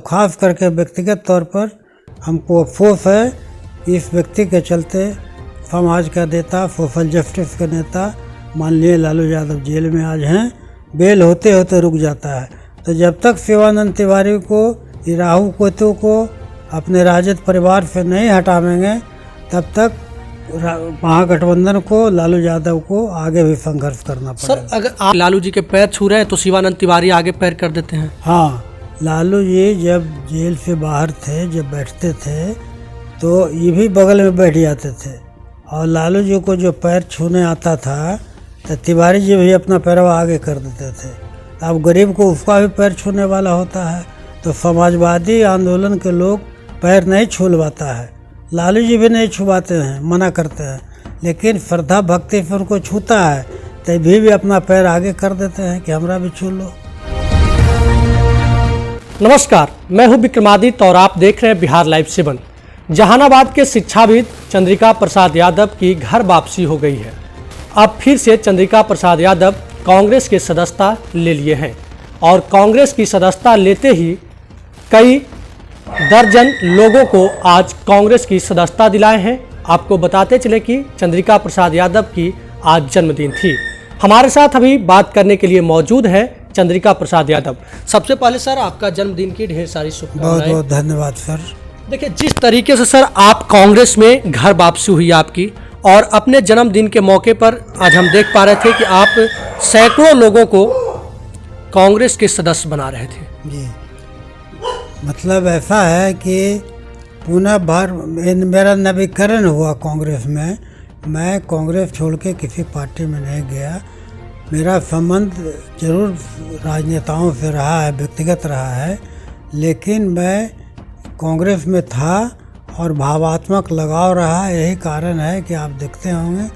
खास करके व्यक्तिगत तौर पर हमको अफसोस है कि इस व्यक्ति के चलते समाज का नेता, सोशल जस्टिस के नेता माननीय लालू यादव जेल में आज हैं। बेल होते होते रुक जाता है। तो जब तक शिवानंद तिवारी को, राहु केतु को अपने राजद परिवार से नहीं हटावेंगे, तब तक महागठबंधन को, लालू यादव को आगे भी संघर्ष करना पड़ेगा। सर, अगर आप लालू जी के पैर छू रहे हैं तो शिवानंद तिवारी आगे पैर कर देते हैं। हाँ, लालू जी जब जेल से बाहर थे, जब बैठते थे तो ये भी बगल में बैठ जाते थे और लालू जी को जो पैर छूने आता था तो तिवारी जी भी अपना पैरवा आगे कर देते थे। अब गरीब को उसका भी पैर छूने वाला होता है, तो समाजवादी आंदोलन के लोग पैर नहीं छूलवाता है। लालू जी भी नहीं छुवाते हैं, मना करते हैं, लेकिन श्रद्धा भक्ति से उनको छूता है तभी भी अपना पैर आगे कर देते हैं कि हमरा भी छू लो। नमस्कार, मैं हूं विक्रमादित्य और आप देख रहे हैं बिहार लाइव 7। जहानाबाद के शिक्षाविद चंद्रिका प्रसाद यादव की घर वापसी हो गई है। अब फिर से चंद्रिका प्रसाद यादव कांग्रेस की सदस्यता ले लिए हैं और कांग्रेस की सदस्यता लेते ही कई दर्जन लोगों को आज कांग्रेस की सदस्यता दिलाए हैं। आपको बताते चले कि चंद्रिका प्रसाद यादव की आज जन्मदिन थी। हमारे साथ अभी बात करने के लिए मौजूद है चंद्रिका प्रसाद यादव। सबसे पहले सर, आपका जन्मदिन की ढेर सारी शुभकामनाएं। बहुत बहुत धन्यवाद सर। देखिए, जिस तरीके से सर आप कांग्रेस में घर वापसी हुई आपकी, और अपने जन्मदिन के मौके पर आज हम देख पा रहे थे कि आप सैकड़ों लोगों को कांग्रेस के सदस्य बना रहे थे। जी, मतलब ऐसा है कि पुनः बार मेरा नवीकरण हुआ कांग्रेस में। मैं कांग्रेस छोड़ के किसी पार्टी में नहीं गया। मेरा संबंध जरूर राजनेताओं से रहा है, व्यक्तिगत रहा है, लेकिन मैं कांग्रेस में था और भावात्मक लगाव रहा। यही कारण है कि आप देखते होंगे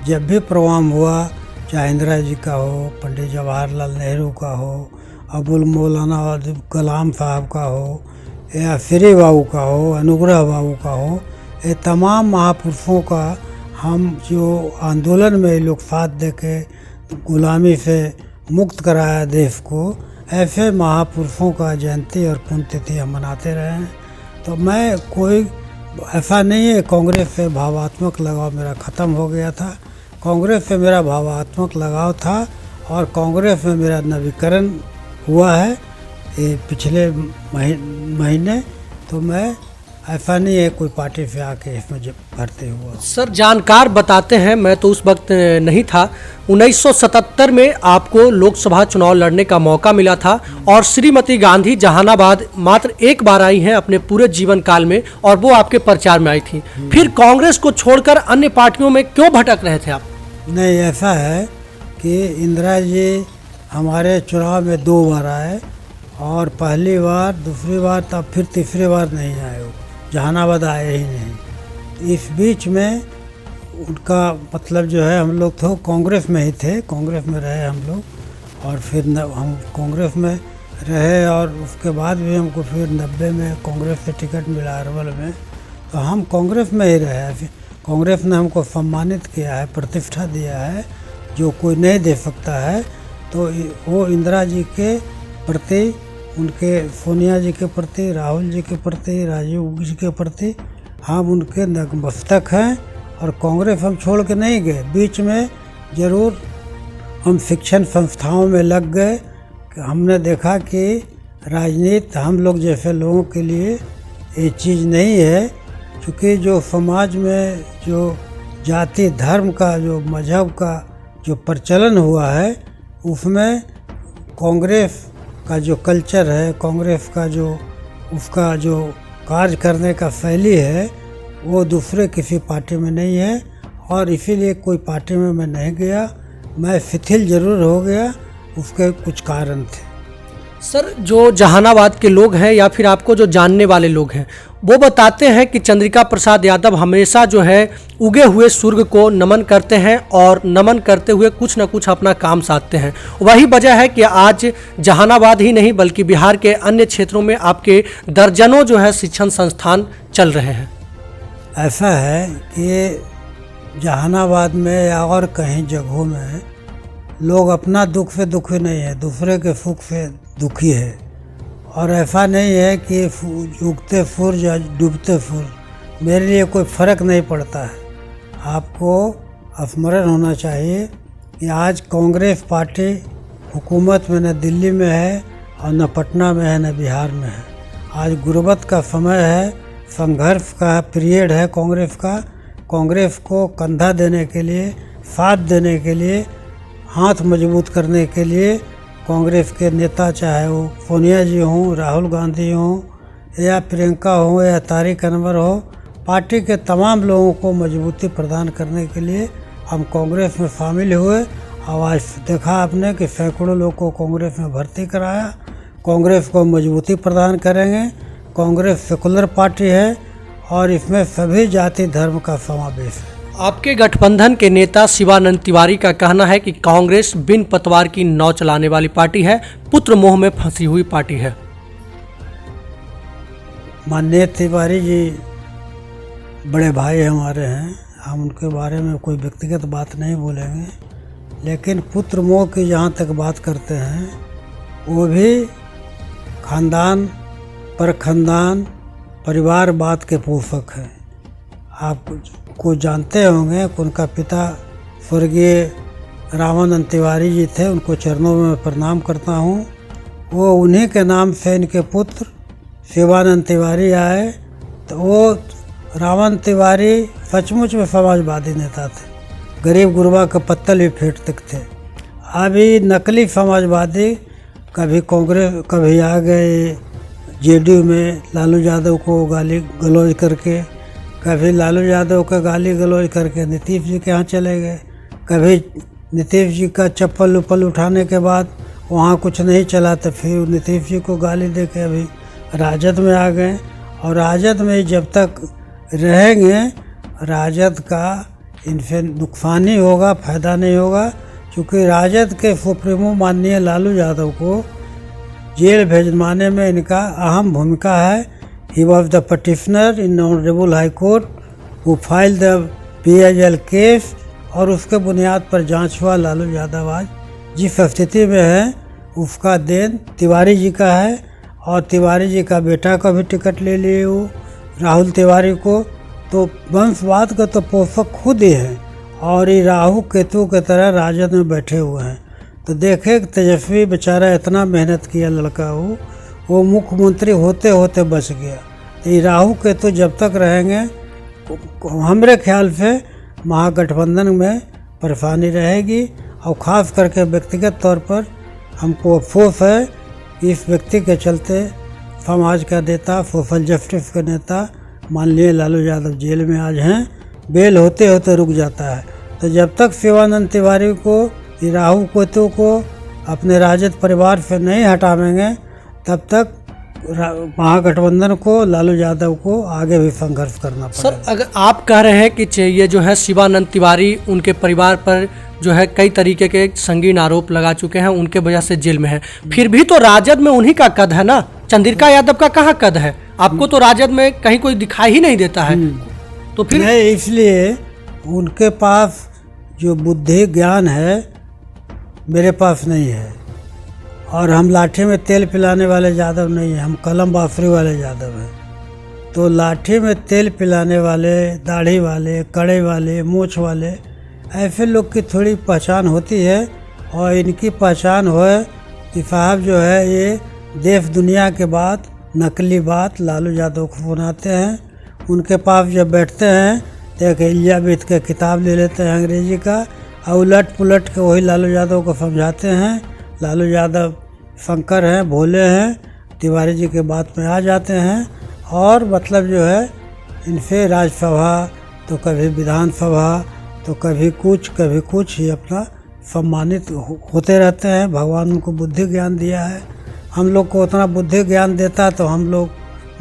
जब भी प्रोग्राम हुआ, चाहे इंदिरा जी का हो, पंडित जवाहरलाल नेहरू का हो, अबुल मौलाना कलाम साहब का हो, या श्री बाबू का हो, अनुग्रह बाबू का हो, ये तमाम महापुरुषों का हम जो आंदोलन में लोग साथ दे के गुलामी से मुक्त कराया देश को, ऐसे महापुरुषों का जयंती और पुण्यतिथि हम मनाते रहे हैं। तो मैं कोई ऐसा नहीं है कांग्रेस से भावात्मक लगाव मेरा ख़त्म हो गया था। कांग्रेस से मेरा भावात्मक लगाव था और कांग्रेस में मेरा नवीकरण हुआ है ये पिछले महीने। तो मैं ऐसा नहीं है कोई पार्टी से आके इसमें भर्ती हुआ। सर, जानकार बताते हैं, मैं तो उस वक्त नहीं था, 1977 में आपको लोकसभा चुनाव लड़ने का मौका मिला था और श्रीमती गांधी जहानाबाद मात्र एक बार आई हैं अपने पूरे जीवन काल में, और वो आपके प्रचार में आई थी। फिर कांग्रेस को छोड़कर अन्य पार्टियों में क्यों भटक रहे थे आप? नहीं, ऐसा है कि इंदिरा जी हमारे चुनाव में 2 बार आए और पहली बार, दूसरी बार, तब फिर तीसरी बार नहीं आए, वो जहानाबाद आए ही नहीं। इस बीच में उनका मतलब जो है, हम लोग तो कांग्रेस में ही थे, कांग्रेस में रहे हम लोग, और फिर हम कांग्रेस में रहे और उसके बाद भी हमको फिर 90 में कांग्रेस से टिकट मिला अरवल में, तो हम कांग्रेस में ही रहे। कांग्रेस ने हमको सम्मानित किया है, प्रतिष्ठा दिया है जो कोई नहीं दे सकता है। तो वो इंदिरा जी के प्रति, उनके सोनिया जी के प्रति, राहुल जी के प्रति, राजीव जी के प्रति हम उनके नतमस्तक हैं और कांग्रेस हम छोड़ के नहीं गए। बीच में ज़रूर हम शिक्षण संस्थाओं में लग गए। हमने देखा कि राजनीति हम लोग जैसे लोगों के लिए ये चीज़ नहीं है, क्योंकि जो समाज में जो जाति धर्म का, जो मजहब का जो प्रचलन हुआ है, उसमें कांग्रेस का जो कल्चर है, कांग्रेस का जो उसका जो कार्य करने का शैली है, वो दूसरे किसी पार्टी में नहीं है और इसीलिए कोई पार्टी में मैं नहीं गया। मैं शिथिल जरूर हो गया, उसके कुछ कारण थे। सर, जो जहानाबाद के लोग हैं या फिर आपको जो जानने वाले लोग हैं, वो बताते हैं कि चंद्रिका प्रसाद यादव हमेशा जो है उगे हुए सूर्य को नमन करते हैं और नमन करते हुए कुछ न कुछ अपना काम साधते हैं। वही वजह है कि आज जहानाबाद ही नहीं बल्कि बिहार के अन्य क्षेत्रों में आपके दर्जनों जो है शिक्षण संस्थान चल रहे हैं। ऐसा है कि जहानाबाद में या और कहीं जगहों में लोग अपना दुख से दुखी नहीं है, दूसरे के सुख से दुखी है। और ऐसा नहीं है कि उगते सूरज या डूबते सूरज, मेरे लिए कोई फ़र्क नहीं पड़ता है। आपको स्मरण होना चाहिए कि आज कांग्रेस पार्टी हुकूमत में न दिल्ली में है और न पटना में है न बिहार में है। आज गुर्बत का समय है, संघर्ष का पीरियड है कांग्रेस का। कांग्रेस को कंधा देने के लिए, साथ देने के लिए, हाथ मजबूत करने के लिए कांग्रेस के नेता, चाहे वो सोनिया जी हों, राहुल गांधी हों या प्रियंका हो या तारिक अनवर हो, पार्टी के तमाम लोगों को मजबूती प्रदान करने के लिए हम कांग्रेस में शामिल हुए। और आज देखा आपने कि सैकड़ों लोगों को कांग्रेस में भर्ती कराया। कांग्रेस को मजबूती प्रदान करेंगे। कांग्रेस सेकुलर पार्टी है और इसमें सभी जाति धर्म का समावेश है। आपके गठबंधन के नेता शिवानंद तिवारी का कहना है कि कांग्रेस बिन पतवार की नाव चलाने वाली पार्टी है, पुत्र मोह में फंसी हुई पार्टी है। माननीय तिवारी जी बड़े भाई हमारे हैं, हम उनके बारे में कोई व्यक्तिगत बात नहीं बोलेंगे, लेकिन पुत्र मोह की जहाँ तक बात करते हैं, वो भी खानदान पर खानदान परिवारवाद के पोषक हैं। आप को जानते होंगे कि उनका पिता स्वर्गीय रामानंद तिवारी जी थे, उनको चरणों में प्रणाम करता हूँ। वो उन्हीं के नाम से इनके पुत्र शिवानंद तिवारी आए। तो वो रामन तिवारी सचमुच में समाजवादी नेता थे, गरीब गुरबा का पत्तल भी फेंटते थे। अभी नकली समाजवादी कभी कांग्रेस, कभी आ गए जेडीयू में लालू यादव को गाली गलौज करके, कभी लालू यादव का गाली गलौज करके नीतीश जी के यहाँ चले गए, कभी नीतीश जी का चप्पल उप्पल उठाने के बाद वहाँ कुछ नहीं चला तो फिर नीतीश जी को गाली दे के अभी राजद में आ गए। और राजद में जब तक रहेंगे, राजद का इनसे नुकसान ही होगा, फायदा नहीं होगा। क्योंकि राजद के सुप्रीमो माननीय लालू यादव को जेल भेजवाने में इनका अहम भूमिका है। He was the petitioner in Honorable High Court who filed the PIL case और उसके बुनियाद पर जांच हुआ। लालू यादव आज जिस स्थिति में है उसका देन तिवारी जी का है, और तिवारी जी का बेटा का भी टिकट ले लिए वो राहुल तिवारी को। तो वंशवाद का तो पोषक खुद ही है और ये राहु केतु के तरह राजद में बैठे हुए हैं। तो देखे तेजस्वी बेचारा इतना मेहनत किया लड़का वो मुख्यमंत्री होते होते बच गया। तो ये राहु केतु जब तक रहेंगे, हमारे ख्याल से महागठबंधन में परेशानी रहेगी। और ख़ास करके व्यक्तिगत तौर पर हमको अफसोस है कि इस व्यक्ति के चलते समाज का नेता, सोशल जस्टिस के नेता माननीय लालू यादव जेल में आज हैं। बेल होते होते रुक जाता है। तो जब तक शिवानंद तिवारी को, राहु केतु को अपने राजद परिवार से नहीं हटावेंगे, तब तक महागठबंधन को, लालू यादव को आगे भी संघर्ष करना पड़ेगा। सर, अगर आप कह रहे हैं कि ये जो है शिवानंद तिवारी उनके परिवार पर जो है कई तरीके के संगीन आरोप लगा चुके हैं, उनके वजह से जेल में है, फिर भी तो राजद में उन्हीं का कद है ना, चंद्रिका यादव का कहाँ कद है? आपको तो राजद में कहीं कोई दिखाई ही नहीं देता है। तो फिर इसलिए उनके पास जो बुद्धि ज्ञान है मेरे पास नहीं है। और हम लाठी में तेल पिलाने वाले यादव नहीं हैं, हम कलम बाफरी वाले यादव हैं। तो लाठी में तेल पिलाने वाले, दाढ़ी वाले, कड़े वाले, मूछ वाले, ऐसे लोग की थोड़ी पहचान होती है। और इनकी पहचान हो कि साहब जो है ये देश दुनिया के बाद नकली बात लालू यादव को सुनाते हैं। उनके पास जब बैठते हैं तो एक एलिजाबेथ का किताब ले लेते हैं अंग्रेजी का, और उलट पुलट के वही लालू यादव को समझाते हैं। लालू यादव शंकर हैं, भोले हैं, तिवारी जी के बात में आ जाते हैं। और मतलब जो है इनसे राज्यसभा तो कभी विधानसभा तो कभी कुछ ही अपना सम्मानित होते रहते हैं। भगवान उनको बुद्धि ज्ञान दिया है। हम लोग को उतना बुद्धि ज्ञान देता तो हम लोग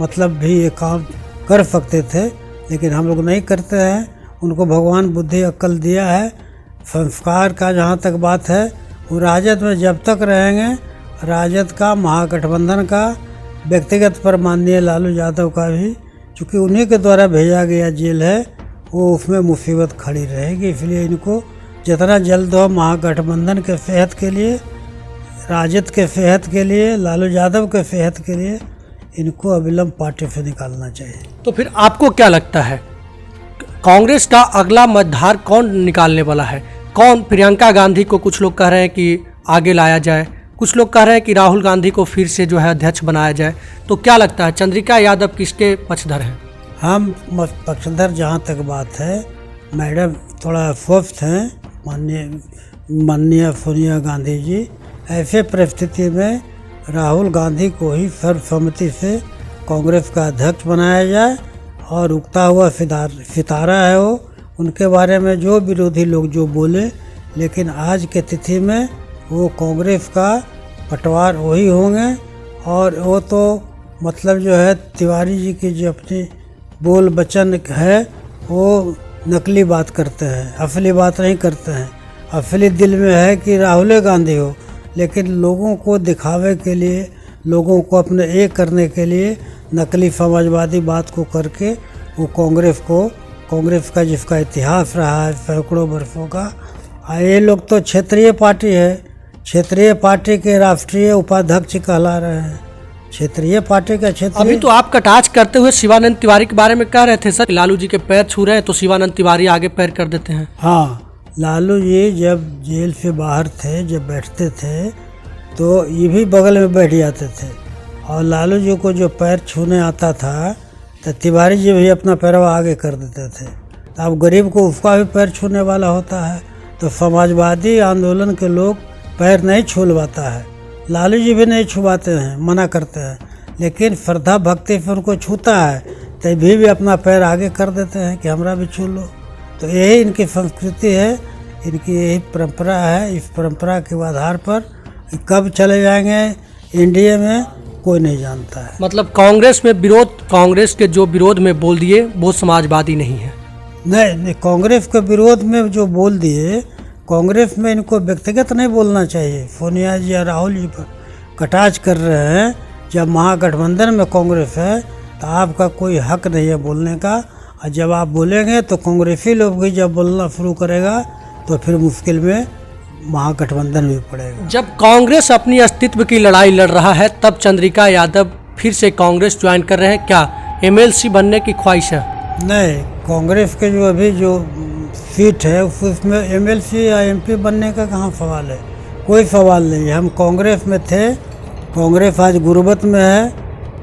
मतलब भी ये काम कर सकते थे, लेकिन हम लोग नहीं करते हैं। उनको भगवान बुद्धि अक्ल दिया है। संस्कार का जहाँ तक बात है, वो राजद में जब तक रहेंगे, राजद का, महागठबंधन का, व्यक्तिगत पर माननीय लालू यादव का भी, चूँकि उन्हीं के द्वारा भेजा गया जेल है, वो उसमें मुसीबत खड़ी रहेगी। इसलिए इनको जितना जल्द हो महागठबंधन के सेहत के लिए राजद के सेहत के लिए, लालू यादव के सेहत के लिए इनको अविलंब पार्टी से निकालना चाहिए। तो फिर आपको क्या लगता है कांग्रेस का अगला मतधार कौन निकालने वाला है? कौन? प्रियंका गांधी को कुछ लोग कह रहे हैं कि आगे लाया जाए, कुछ लोग कह रहे हैं कि राहुल गांधी को फिर से जो है अध्यक्ष बनाया जाए। तो क्या लगता है चंद्रिका यादव किसके पक्षधर हैं? हम पक्षधर जहाँ तक बात है, मैडम थोड़ा स्वस्थ हैं, माननीय सोनिया गांधी जी। ऐसे परिस्थिति में राहुल गांधी को ही सर्वसम्मति से कांग्रेस का अध्यक्ष बनाया जाए और उगता हुआ सितारा है वो, उनके बारे में जो विरोधी लोग जो बोले, लेकिन आज के तिथि में वो कांग्रेस का पटवार वही होंगे। और वो तो मतलब जो है तिवारी जी की जो अपनी बोल वचन है वो नकली बात करते हैं, असली बात नहीं करते हैं। असली दिल में है कि राहुल गांधी हो, लेकिन लोगों को दिखावे के लिए, लोगों को अपने एक करने के लिए नकली समाजवादी बात को करके वो कांग्रेस का जिसका इतिहास रहा है सैकड़ों वर्षों का, ये लोग तो क्षेत्रीय पार्टी है, क्षेत्रीय पार्टी के राष्ट्रीय उपाध्यक्ष कहला रहे हैं। क्षेत्रीय पार्टी का क्षेत्रीय। अभी तो आप कटाच करते हुए शिवानंद तिवारी के बारे में कह रहे थे सर, लालू जी के पैर छू रहे हैं तो शिवानंद तिवारी आगे पैर कर देते हैं। हाँ, लालू जी जब जेल से बाहर थे, जब बैठते थे तो ये भी बगल में बैठ जाते थे, और लालू जी को जो पैर छूने आता था तो तिवारी जी भी अपना पैरवा आगे कर देते थे। तो अब गरीब को उसका भी पैर छूने वाला होता है, तो समाजवादी आंदोलन के लोग पैर नहीं छूलवाता है, लालू जी भी नहीं छुवाते हैं, मना करते हैं, लेकिन श्रद्धा भक्ति से उनको छूता है तभी भी अपना पैर आगे कर देते हैं कि हमरा भी छू लो। तो यही इनकी संस्कृति है, इनकी यही परंपरा है। इस परंपरा के आधार पर कब चले जाएंगे इंडिया में कोई नहीं जानता है। मतलब कांग्रेस में विरोध, कांग्रेस के जो विरोध में बोल दिए वो समाजवादी नहीं है? नहीं, कांग्रेस के विरोध में जो बोल दिए, कांग्रेस में इनको व्यक्तिगत नहीं बोलना चाहिए। सोनिया जी या राहुल जी पर कटाच कर रहे हैं। जब महागठबंधन में कांग्रेस है तो आपका कोई हक नहीं है बोलने का, और जब आप बोलेंगे तो कांग्रेसी लोग भी जब बोलना शुरू करेगा तो फिर मुश्किल में महागठबंधन भी पड़ेगा। जब कांग्रेस अपनी अस्तित्व की लड़ाई लड़ रहा है तब चंद्रिका यादव फिर से कांग्रेस ज्वाइन कर रहे हैं, क्या एमएलसी बनने की ख्वाहिश है? नहीं, कांग्रेस के जो अभी जो सीट है उसमें एमएलसी या एमपी बनने का कहाँ सवाल है, कोई सवाल नहीं है। हम कांग्रेस में थे, कांग्रेस आज गुर्बत में है,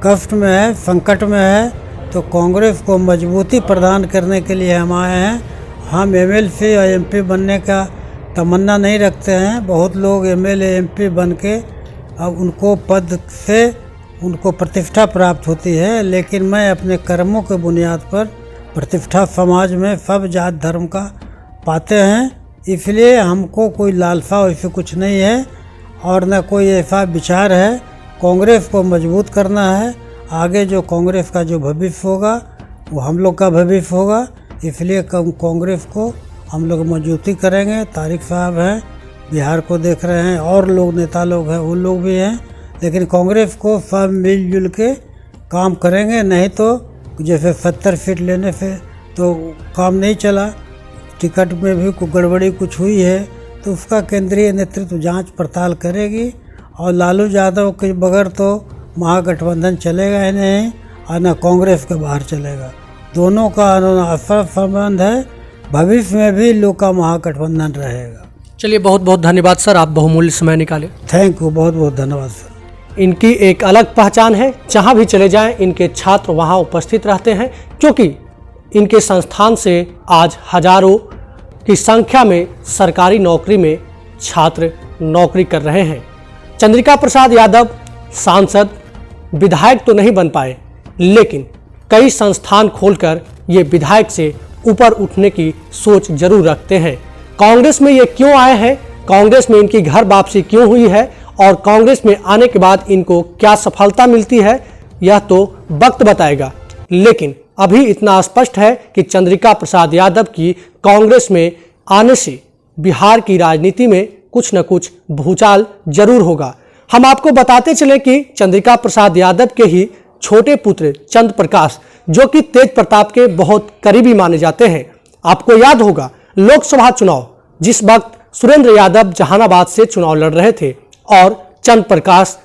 कष्ट में है, संकट में है, तो कांग्रेस को मजबूती प्रदान करने के लिए हम आए हैं। हम एमएलसी या एमपी बनने का तमन्ना नहीं रखते हैं। बहुत लोग एमएलए एमपी बन के अब उनको पद से उनको प्रतिष्ठा प्राप्त होती है, लेकिन मैं अपने कर्मों के बुनियाद पर प्रतिष्ठा समाज में सब जात धर्म का पाते हैं, इसलिए हमको कोई लालसा वैसे कुछ नहीं है और न कोई ऐसा विचार है। कांग्रेस को मजबूत करना है, आगे जो कांग्रेस का जो भविष्य होगा वो हम लोग का भविष्य होगा, इसलिए कांग्रेस को हम लोग मजबूती करेंगे। तारिक साहब हैं, बिहार को देख रहे हैं, और लोग नेता लोग हैं, वो लोग भी हैं, लेकिन कांग्रेस को सब मिलजुल के काम करेंगे। नहीं तो जैसे 70 सीट लेने से तो काम नहीं चला, टिकट में भी कुछ गड़बड़ी कुछ हुई है तो उसका केंद्रीय नेतृत्व जांच पड़ताल करेगी, और लालू यादव के बगैर तो महागठबंधन चलेगा ही नहीं और न कांग्रेस के बाहर चलेगा। दोनों का असर संबंध है, भविष्य में भी लोग का महागठबंधन रहेगा। चलिए, बहुत बहुत धन्यवाद सर, आप बहुमूल्य समय निकाले। थैंक यू, बहुत बहुत धन्यवाद सर। इनकी एक अलग पहचान है, जहाँ भी चले जाएं इनके छात्र वहाँ उपस्थित रहते हैं, क्योंकि इनके संस्थान से आज हजारों की संख्या में सरकारी नौकरी में छात्र नौकरी कर रहे हैं। चंद्रिका प्रसाद यादव सांसद, विधायक तो नहीं बन पाए, लेकिन कई संस्थान खोलकर ये विधायक से ऊपर उठने की सोच जरूर रखते हैं। कांग्रेस में ये क्यों आए हैं, कांग्रेस में इनकी घर वापसी क्यों हुई है और कांग्रेस में आने के बाद इनको क्या सफलता मिलती है, यह तो वक्त बताएगा। लेकिन अभी इतना स्पष्ट है कि चंद्रिका प्रसाद यादव की कांग्रेस में आने से बिहार की राजनीति में कुछ न कुछ भूचाल जरूर होगा। हम आपको बताते चले कि चंद्रिका प्रसाद यादव के ही छोटे पुत्र चंद्र प्रकाश, जो कि तेज प्रताप के बहुत करीबी माने जाते हैं। आपको याद होगा लोकसभा चुनाव, जिस वक्त सुरेंद्र यादव जहानाबाद से चुनाव लड़ रहे थे और चंद्र प्रकाश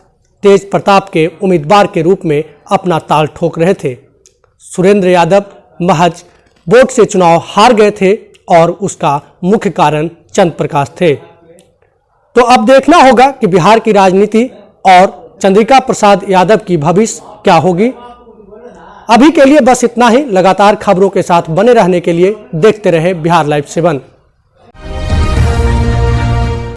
तेज प्रताप के उम्मीदवार के रूप में अपना ताल ठोक रहे थे। सुरेंद्र यादव महज वोट से चुनाव हार गए थे और उसका मुख्य कारण चंद्र प्रकाश थे। तो अब देखना होगा कि बिहार की राजनीति और चंद्रिका प्रसाद यादव की भविष्य क्या होगी। अभी के लिए बस इतना ही। लगातार खबरों के साथ बने रहने के लिए देखते रहे बिहार लाइव 7।